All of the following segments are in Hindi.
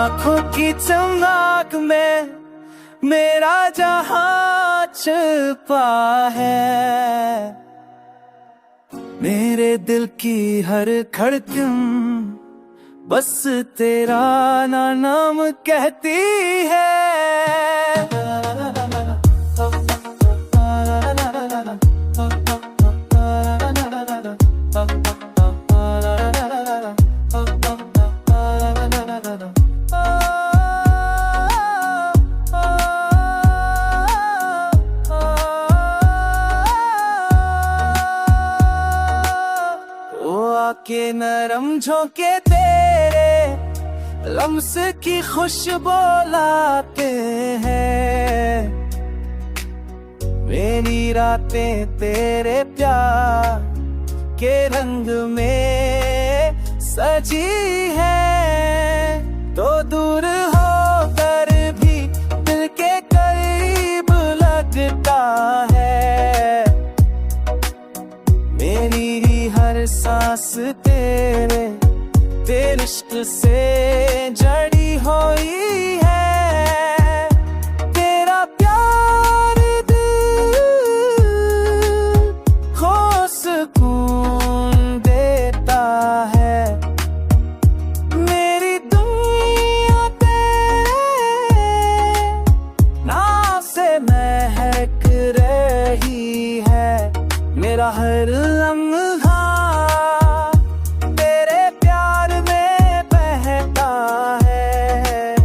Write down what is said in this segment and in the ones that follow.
आँखों की चमक में मेरा जहां छिपा है। मेरे दिल की हर धड़कन बस तेरा नाम कहती है। के नरम झोंके तेरे लम्स की खुशबू लाते हैं। मेरी रातें तेरे प्यार के रंग में सजी है। तो दूर होकर भी दिल के करीब लगता है। मेरी हर सांस तेरे इश्क से जड़ी हुई है। तेरा प्यार दिल को सुकून देता है। मेरी दुनिया तेरे नाम से महक रही है। मेरा हर लम्हा तेरे प्यार में बहता है।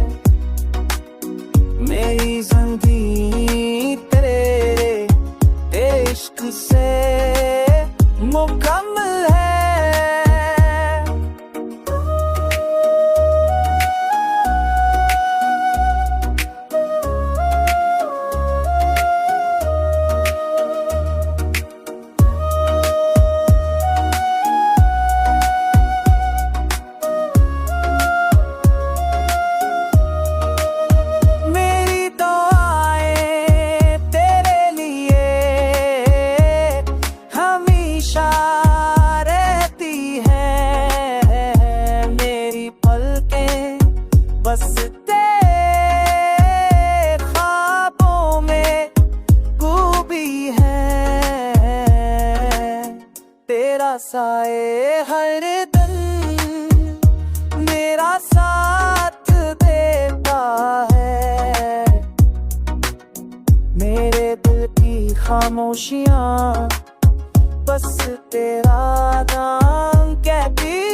मेरी जिंदगी तेरे इश्क से मुकम्मल है। बस तेरे ख्वाबों में खूबी है। तेरा साए हर दिन मेरा साथ देता है। मेरे दिल की खामोशियाँ बस तेरा नाम कहती